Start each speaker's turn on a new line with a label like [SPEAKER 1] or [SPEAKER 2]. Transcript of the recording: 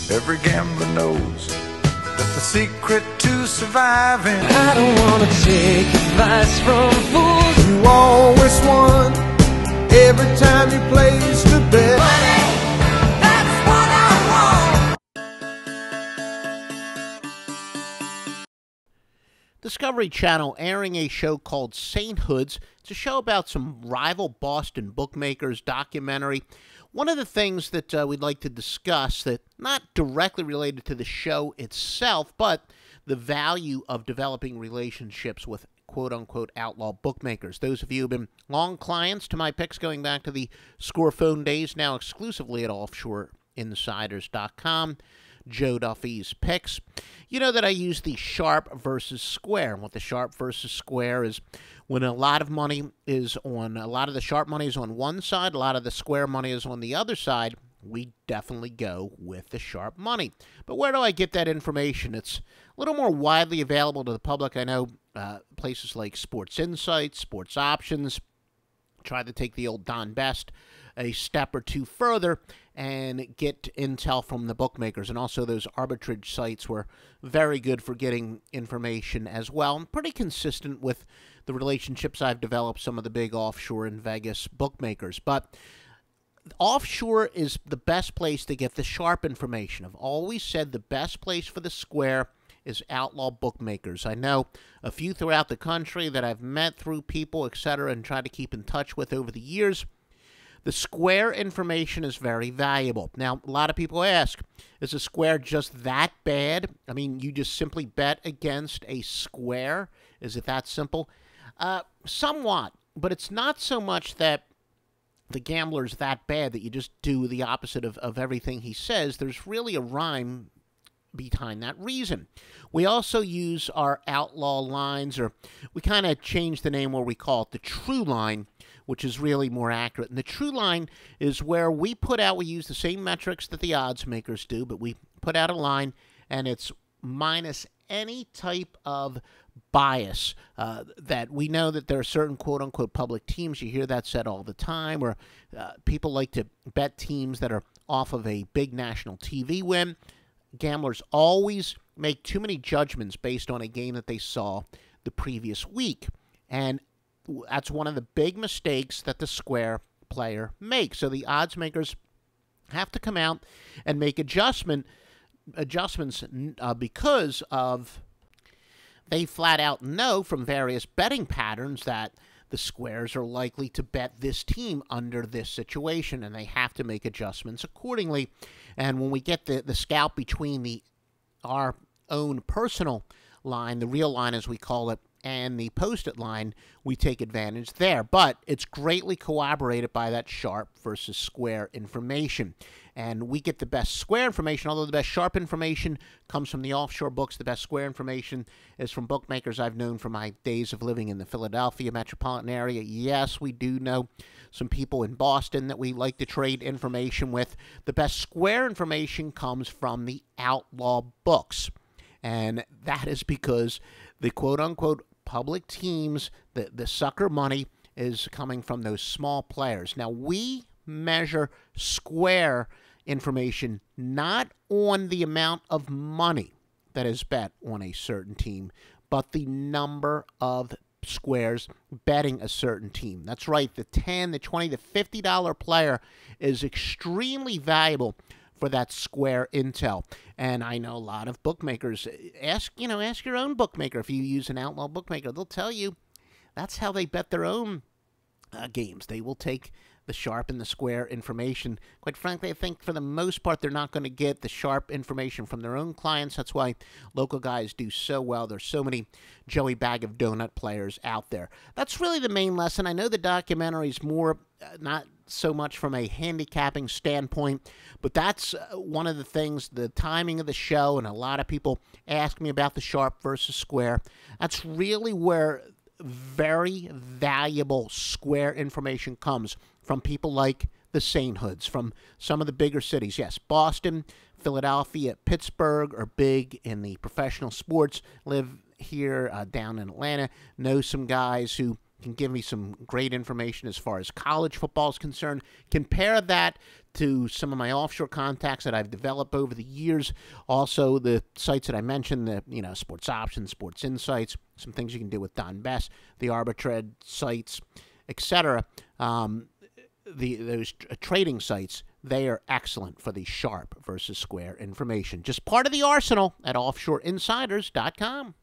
[SPEAKER 1] Every gambler knows that the secret to surviving,
[SPEAKER 2] I don't wanna take advice from fools.
[SPEAKER 3] You always won every time you placed a bet.
[SPEAKER 2] Money, that's what I want.
[SPEAKER 4] Discovery Channel airing a show called Sainthoods. It's a show about some rival Boston bookmakers documentary. One of the things that we'd like to discuss, that not directly related to the show itself, but the value of developing relationships with quote-unquote outlaw bookmakers. Those of you who have been long clients to my picks going back to the Score Phone days, now exclusively at offshoreinsiders.com, Joe Duffy's picks. You know that I use the sharp versus square. And what the sharp versus square is, when a lot of money is on, a lot of the sharp money is on one side, a lot of the square money is on the other side, we definitely go with the sharp money. But where do I get that information? It's a little more widely available to the public. I know places like Sports Insights, SportsOptions, try to take the old Don Best a step or two further and get intel from the bookmakers. And also those arbitrage sites were very good for getting information as well. I'm pretty consistent with the relationships I've developed, some of the big offshore and Vegas bookmakers. But offshore is the best place to get the sharp information. I've always said the best place for the square is outlaw bookmakers. I know a few throughout the country that I've met through people, etc., and tried to keep in touch with over the years. The square information is very valuable. Now, a lot of people ask, is a square just that bad? I mean, you just simply bet against a square? Is it that simple? Somewhat, but it's not so much that the gambler's that bad that you just do the opposite of everything he says. There's really a rhyme behind that reason. We also use our outlaw lines, or we kind of change the name where we call it the true line, which is really more accurate. And the true line is where we put out, we use the same metrics that the odds makers do, but we put out a line and it's minus any type of bias that we know that there are certain quote-unquote public teams. You hear that said all the time, where people like to bet teams that are off of a big national TV win. Gamblers always make too many judgments based on a game that they saw the previous week. And that's one of the big mistakes that the square player makes. So the odds makers have to come out and make adjustments because of they flat out know from various betting patterns that the squares are likely to bet this team under this situation, and they have to make adjustments accordingly. And when we get the scalp between our own personal line, the real line as we call it, and the post-it line, we take advantage there. But it's greatly corroborated by that sharp versus square information. And we get the best square information, although the best sharp information comes from the offshore books. The best square information is from bookmakers I've known from my days of living in the Philadelphia metropolitan area. Yes, we do know some people in Boston that we like to trade information with. The best square information comes from the outlaw books. And that is because the quote-unquote public teams, the sucker money is coming from those small players. Now, we measure square information not on the amount of money that is bet on a certain team, but the number of squares betting a certain team. That's right, the $10, the $20, the $50 player is extremely valuable for that square intel. And I know a lot of bookmakers, ask your own bookmaker. If you use an outlaw bookmaker, they'll tell you that's how they bet their own games. They will take the sharp and the square information. Quite frankly, I think for the most part, they're not going to get the sharp information from their own clients. That's why local guys do so well. There's so many Joey Bag of Donut players out there. That's really the main lesson. I know the documentary is more not so much from a handicapping standpoint, but that's one of the things, the timing of the show, and a lot of people ask me about the sharp versus square. That's really where very valuable square information comes from people like the Sainthoods, from some of the bigger cities. Yes, Boston, Philadelphia, Pittsburgh are big in the professional sports. Live here down in Atlanta, know some guys who can give me some great information as far as college football is concerned. Compare that to some of my offshore contacts that I've developed over the years. Also, the sites that I mentioned, the SportsOptions, Sports Insights, some things you can do with Don Best, the Arbitrage sites, etc. Those trading sites, they are excellent for the sharp versus square information. Just part of the arsenal at offshoreinsiders.com.